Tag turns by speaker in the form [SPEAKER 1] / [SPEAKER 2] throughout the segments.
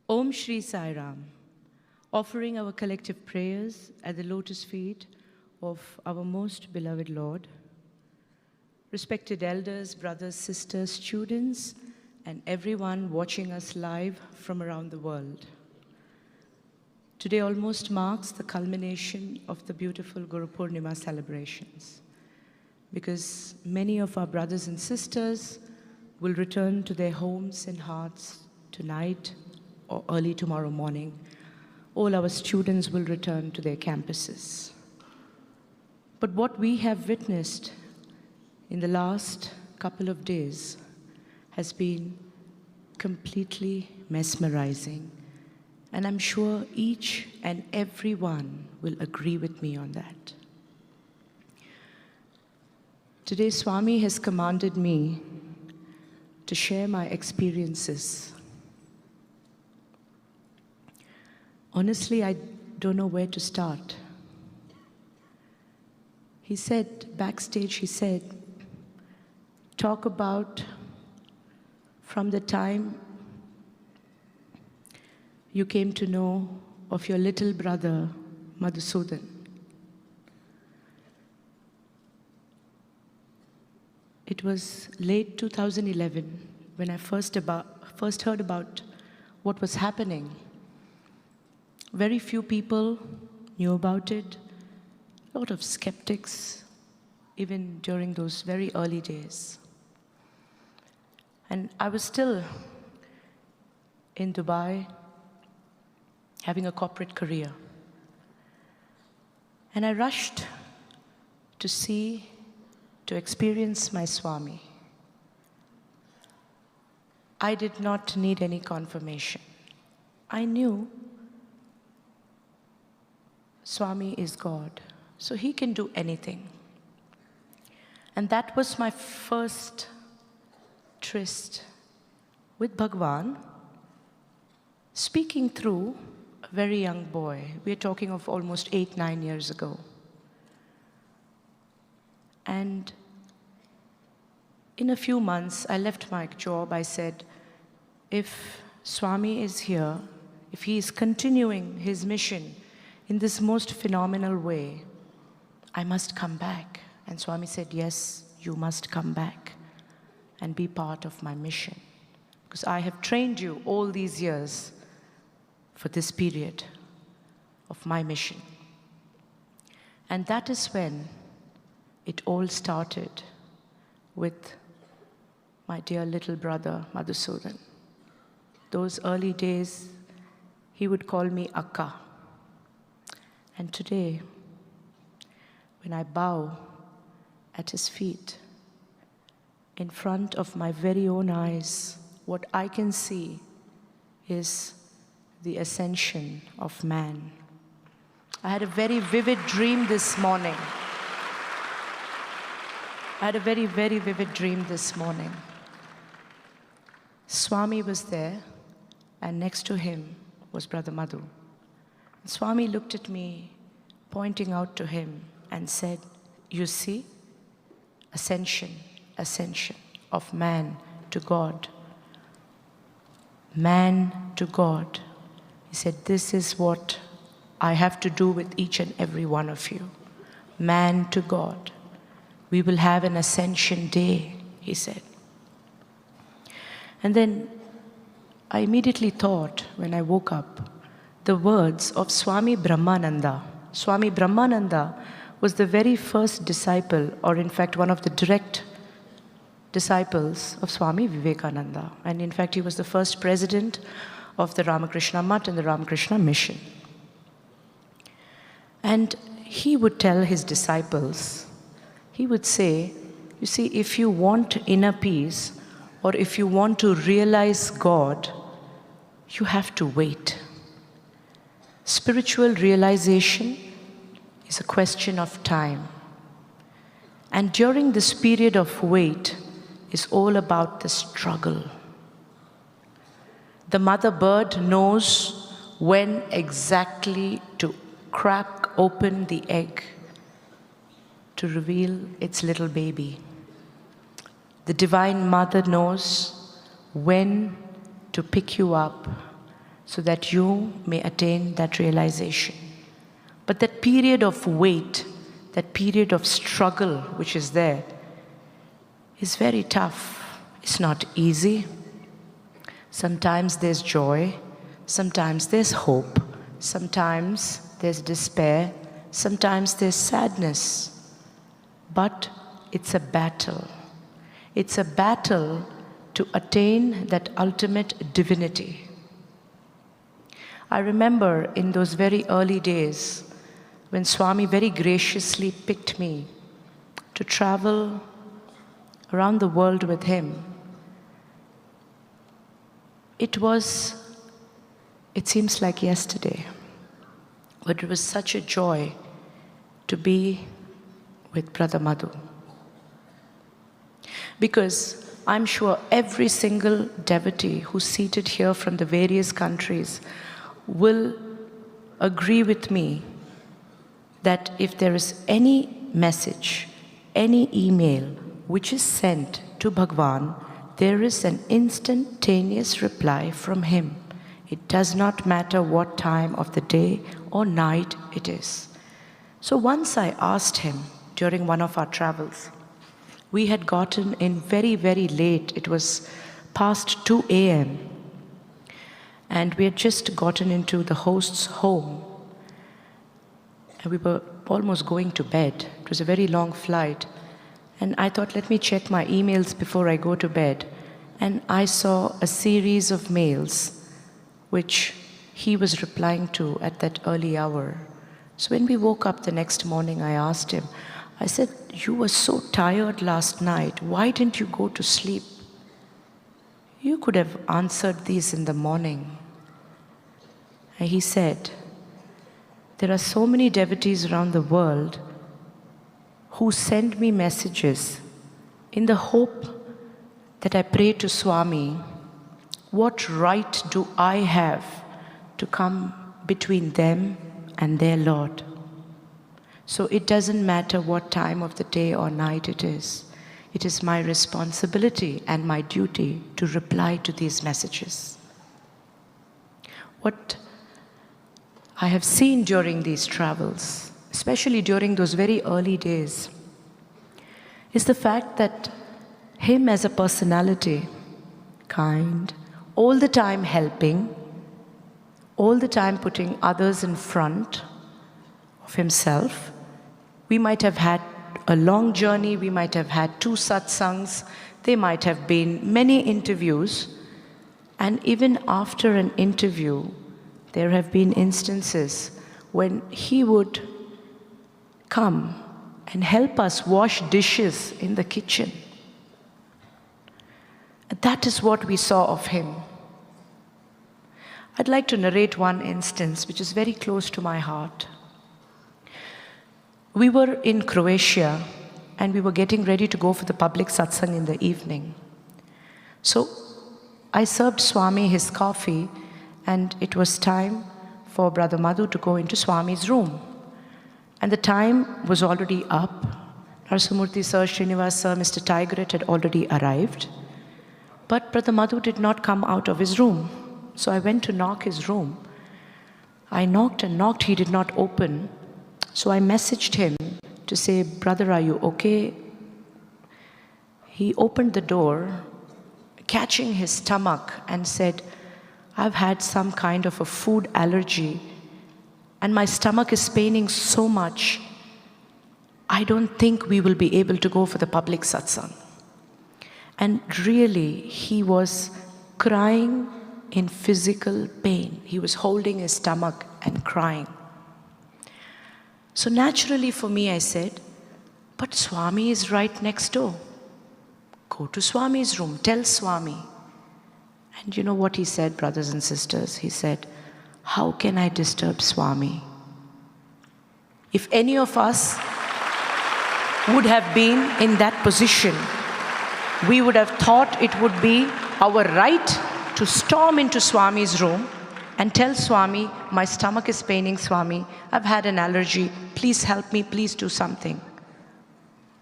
[SPEAKER 1] Om Shri Sai Ram, offering our collective prayers at the lotus feet of our most beloved Lord. Respected elders, brothers, sisters, students, and everyone watching us live from around the world. Today almost marks the culmination of the beautiful Guru Purnima celebrations, because many of our brothers and sisters will return to their homes and hearts tonight or early tomorrow morning. All our students will return to their campuses. But what we have witnessed in the last couple of days has been completely mesmerizing. And I'm sure each and every one will agree with me on that. Today, Swami has commanded me to share my experiences. Honestly, I don't know where to start. He said, backstage, he said, talk about from the time you came to know of your little brother, Madhusudan. It was late 2011 when I first heard about what was happening. Very few people knew about it. A lot of skeptics, even during those very early days. And I was still in Dubai, having a corporate career. And I rushed to experience my Swami. I did not need any confirmation. I knew Swami is God, so he can do anything. And that was my first tryst with Bhagwan, speaking through a very young boy. We are talking of almost 8-9 years ago. And in a few months, I left my job. I said, if Swami is here, if he is continuing his mission in this most phenomenal way, I must come back. And Swami said, yes, you must come back and be part of my mission, because I have trained you all these years for this period of my mission. And that is when it all started with my dear little brother, Madhusudan. Those early days, he would call me Akka. And today, when I bow at his feet, in front of my very own eyes, what I can see is the ascension of man. I had a very vivid dream this morning. I had a very, very vivid dream this morning. Swami was there, and next to him was Brother Madhu. Swami looked at me, pointing out to him, and said, you see, ascension of man to God. Man to God. He said, this is what I have to do with each and every one of you. Man to God. We will have an ascension day, he said. And then I immediately thought, when I woke up, the words of Swami Brahmananda. Swami Brahmananda was the very first disciple, or in fact one of the direct disciples of Swami Vivekananda. And in fact he was the first president of the Ramakrishna Math and the Ramakrishna Mission. And he would tell his disciples, he would say, you see, if you want inner peace, or if you want to realize God, you have to wait. Spiritual realization is a question of time. And during this period of wait is all about the struggle. The mother bird knows when exactly to crack open the egg to reveal its little baby. The Divine Mother knows when to pick you up so that you may attain that realization. But that period of wait, that period of struggle which is there, is very tough. It's not easy. Sometimes there's joy, sometimes there's hope, sometimes there's despair, sometimes there's sadness. But it's a battle. It's a battle to attain that ultimate divinity. I remember in those very early days when Swami very graciously picked me to travel around the world with him. It seems like yesterday, but it was such a joy to be with Brother Madhu. Because I'm sure every single devotee who's seated here from the various countries will agree with me that if there is any message, any email which is sent to Bhagwan, there is an instantaneous reply from him. It does not matter what time of the day or night it is. So once I asked him during one of our travels, we had gotten in very, very late. It was past 2 a.m. And we had just gotten into the host's home. And we were almost going to bed. It was a very long flight. And I thought, let me check my emails before I go to bed. And I saw a series of mails which he was replying to at that early hour. So when we woke up the next morning, I asked him, I said, you were so tired last night. Why didn't you go to sleep? You could have answered these in the morning. And he said, there are so many devotees around the world who send me messages in the hope that I pray to Swami, what right do I have to come between them and their Lord? So it doesn't matter what time of the day or night it is. It is my responsibility and my duty to reply to these messages. What I have seen during these travels, especially during those very early days, is the fact that him as a personality, kind, all the time helping, all the time putting others in front of himself. We might have had a long journey, we might have had 2 satsangs, there might have been many interviews, and even after an interview, there have been instances when he would come and help us wash dishes in the kitchen. That is what we saw of him. I'd like to narrate one instance which is very close to my heart. We were in Croatia and we were getting ready to go for the public satsang in the evening. So I served Swami his coffee and it was time for Brother Madhu to go into Swami's room. And the time was already up. Narasimurthy sir, Srinivas sir, Mr. Tigeret had already arrived. But Brother Madhu did not come out of his room. So I went to knock his room. I knocked and knocked, he did not open. So I messaged him to say, brother, are you okay? He opened the door, catching his stomach and said, I've had some kind of a food allergy and my stomach is paining so much. I don't think we will be able to go for the public satsang. And really, he was crying in physical pain. He was holding his stomach and crying. So naturally for me, I said, but Swami is right next door. Go to Swami's room, tell Swami. And you know what he said, brothers and sisters? He said, how can I disturb Swami? If any of us would have been in that position, we would have thought it would be our right to storm into Swami's room and tell Swami, my stomach is paining, Swami, I've had an allergy, please help me, please do something.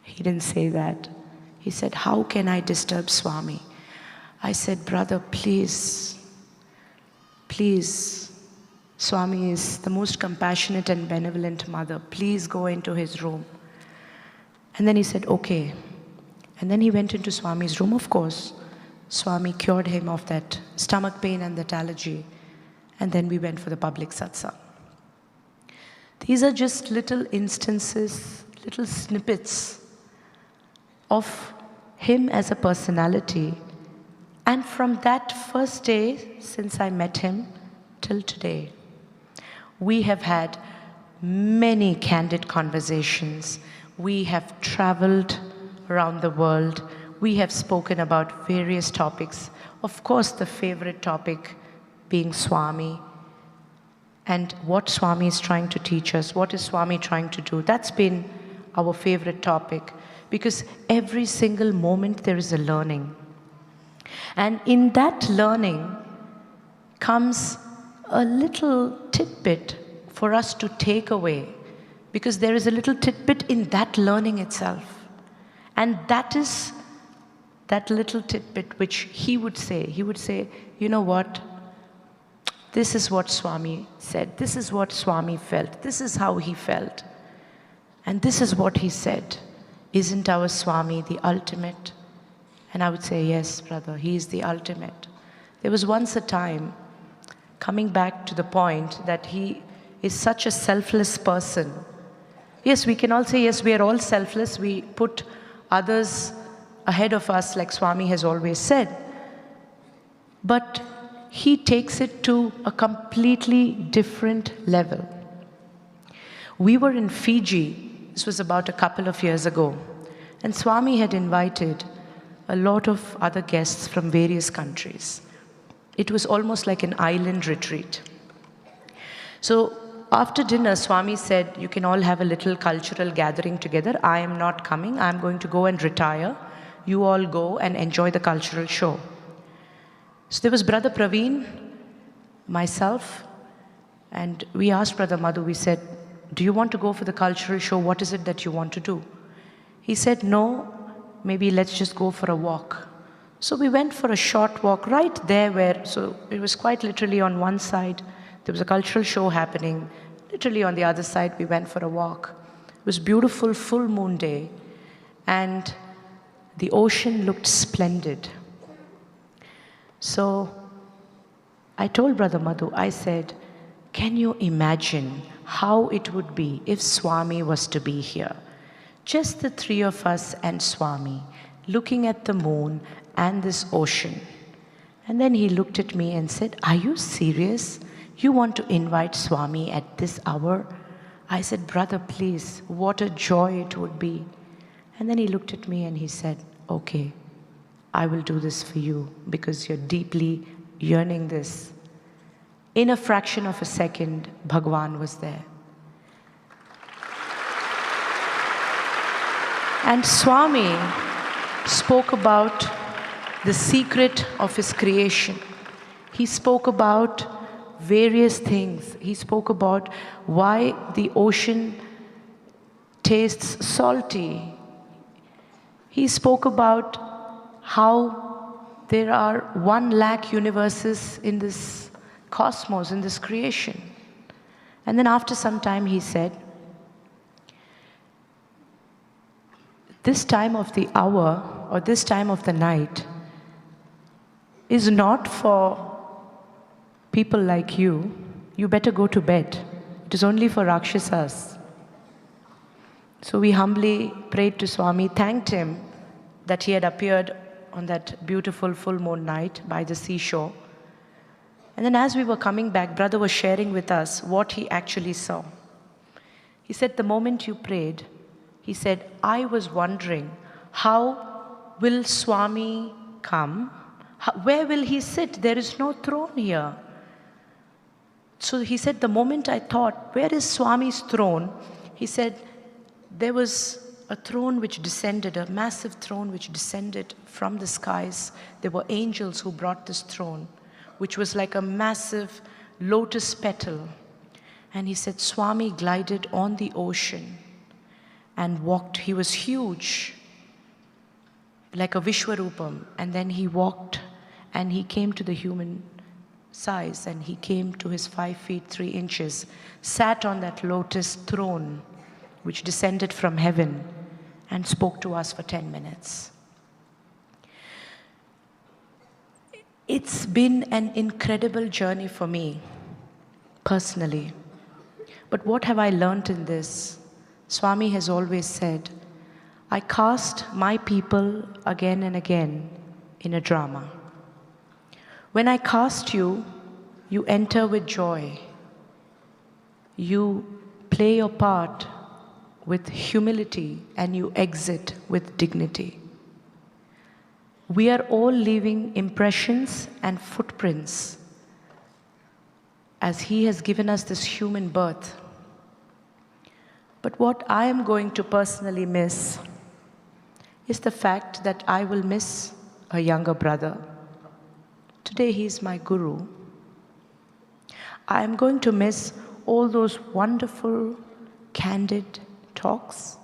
[SPEAKER 1] He didn't say that. He said, how can I disturb Swami? I said, brother, please, please, Swami is the most compassionate and benevolent mother. Please go into his room. And then he said, okay. And then he went into Swami's room, of course. Swami cured him of that stomach pain and that allergy. And then we went for the public satsang. These are just little instances, little snippets of him as a personality. And from that first day, since I met him, till today, we have had many candid conversations. We have traveled around the world. We have spoken about various topics. Of course, the favorite topic being Swami and what Swami is trying to teach us. What is Swami trying to do? That's been our favorite topic, because every single moment there is a learning. And in that learning comes a little tidbit for us to take away, because there is a little tidbit in that learning itself. And that is that little tidbit which he would say, you know what? This is what Swami said. This is what Swami felt. This is how he felt. And this is what he said. Isn't our Swami the ultimate? And I would say, yes, brother, he is the ultimate. There was once a time, coming back to the point that he is such a selfless person. Yes, we can all say, yes, we are all selfless. We put others ahead of us, like Swami has always said. But he takes it to a completely different level. We were in Fiji, this was about a couple of years ago, and Swami had invited a lot of other guests from various countries. It was almost like an island retreat. So after dinner, Swami said, you can all have a little cultural gathering together. I am not coming. I am going to go and retire. You all go and enjoy the cultural show. So there was Brother Praveen, myself, and we asked Brother Madhu, we said, do you want to go for the cultural show? What is it that you want to do? He said, no, maybe let's just go for a walk. So we went for a short walk right there where, so it was quite literally on one side, there was a cultural show happening. Literally on the other side, we went for a walk. It was beautiful, full moon day, and the ocean looked splendid. So I told Brother Madhu, I said, can you imagine how it would be if Swami was to be here? Just the three of us and Swami, looking at the moon and this ocean. And then he looked at me and said, are you serious? You want to invite Swami at this hour? I said, brother, please, what a joy it would be. And then he looked at me and he said, okay, I will do this for you because you're deeply yearning this. In a fraction of a second, Bhagwan was there. And Swami spoke about the secret of his creation. He spoke about various things. He spoke about why the ocean tastes salty. He spoke about how there are 1 lakh universes in this cosmos, in this creation. And then after some time he said, this time of the hour or this time of the night is not for people like you. You better go to bed. It is only for Rakshasas. So we humbly prayed to Swami, thanked him that he had appeared on that beautiful full moon night by the seashore. And then as we were coming back, brother was sharing with us what he actually saw. He said, the moment you prayed, he said, I was wondering, how will Swami come? Where will he sit? There is no throne here. So he said, the moment I thought, where is Swami's throne? He said, there was a throne which descended, a massive throne which descended from the skies. There were angels who brought this throne, which was like a massive lotus petal. And he said, Swami glided on the ocean and walked. He was huge, like a Vishwarupam. And then he walked and he came to the human size, and he came to his 5 feet 3 inches, sat on that lotus throne which descended from heaven and spoke to us for 10 minutes. It's been an incredible journey for me, personally. But what have I learned in this? Swami has always said, I cast my people again and again in a drama. When I cast you, you enter with joy. You play your part with humility and you exit with dignity. We are all leaving impressions and footprints as He has given us this human birth. But what I am going to personally miss is the fact that I will miss a younger brother. Today he is my guru. I am going to miss all those wonderful, candid talks.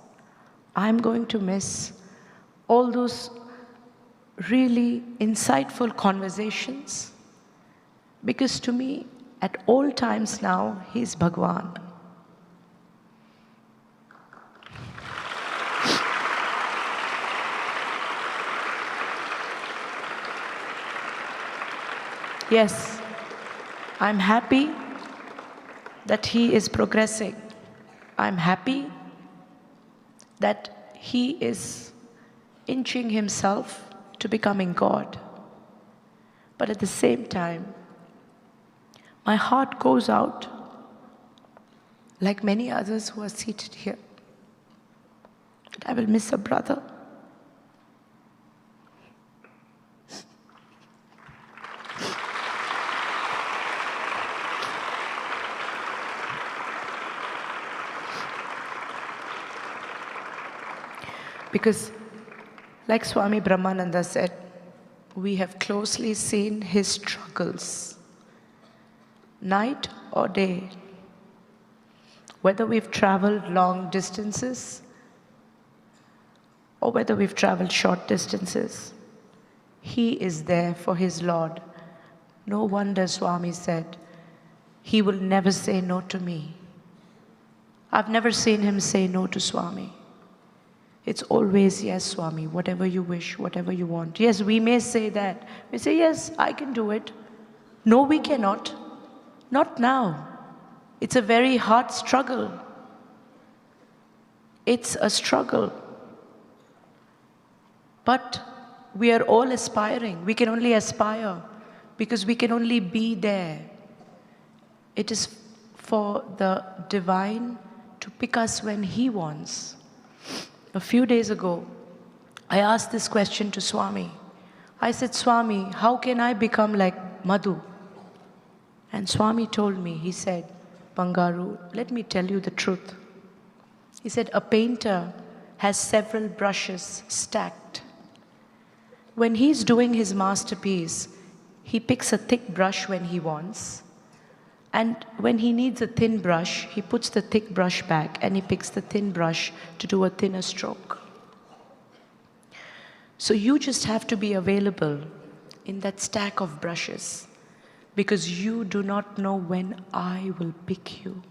[SPEAKER 1] I am going to miss all those really insightful conversations. Because to me, at all times now, he is Bhagwan. Yes, I'm happy that he is progressing. I'm happy that he is inching himself to becoming God. But at the same time, my heart goes out, like many others who are seated here, that I will miss a brother. Because, like Swami Brahmananda said, we have closely seen his struggles, night or day. Whether we've traveled long distances or whether we've traveled short distances, he is there for his Lord. No wonder Swami said, he will never say no to me. I've never seen him say no to Swami. It's always, yes, Swami, whatever you wish, whatever you want. Yes, we may say that. We say, yes, I can do it. No, we cannot. Not now. It's a very hard struggle. It's a struggle. But we are all aspiring. We can only aspire because we can only be there. It is for the divine to pick us when He wants. A few days ago, I asked this question to Swami. I said, Swami, how can I become like Madhu? And Swami told me, he said, Bangaru, let me tell you the truth. He said, a painter has several brushes stacked. When he's doing his masterpiece, he picks a thick brush when he wants. And when he needs a thin brush, he puts the thick brush back and he picks the thin brush to do a thinner stroke. So you just have to be available in that stack of brushes because you do not know when I will pick you.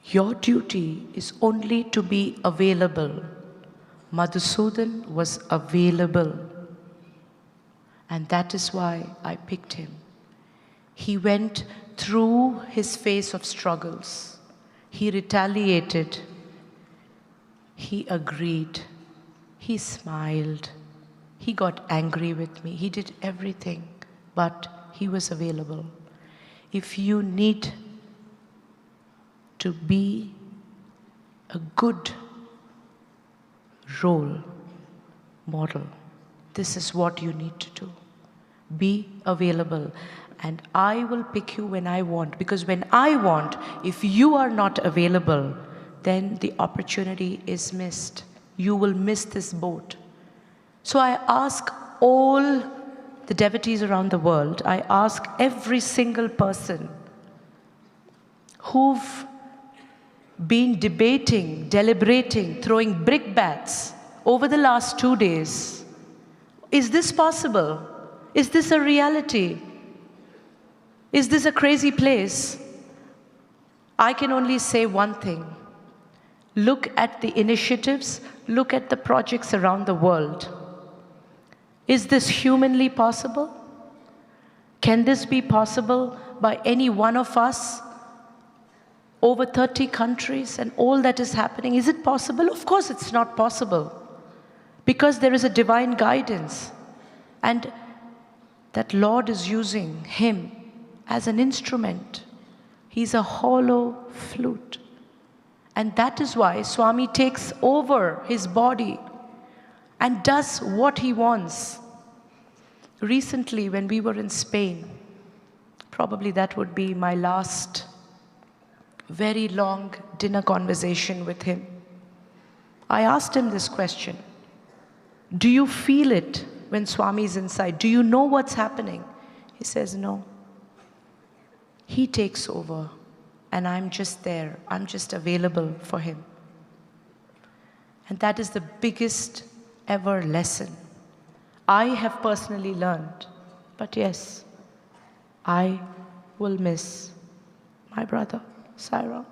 [SPEAKER 1] Your duty is only to be available. Madhusudan was available. And that is why I picked him. He went through his phase of struggles. He retaliated. He agreed. He smiled. He got angry with me. He did everything, but he was available. If you need to be a good role model, this is what you need to do. Be available. And I will pick you when I want. Because when I want, if you are not available, then the opportunity is missed. You will miss this boat. So I ask all the devotees around the world, I ask every single person who've been debating, deliberating, throwing brickbats over the last 2 days, is this possible? Is this a reality? Is this a crazy place? I can only say one thing. Look at the initiatives, look at the projects around the world. Is this humanly possible? Can this be possible by any one of us? Over 30 countries and all that is happening. Is it possible? Of course it's not possible. Because there is a divine guidance. And that Lord is using him as an instrument. He's a hollow flute. And that is why Swami takes over his body and does what he wants. Recently, when we were in Spain, probably that would be my last very long dinner conversation with him. I asked him this question. Do you feel it when Swami is inside? Do you know what's happening? He says, no. He takes over, and I'm just there. I'm just available for him. And that is the biggest ever lesson I have personally learned. But yes, I will miss my brother, Sai Ram.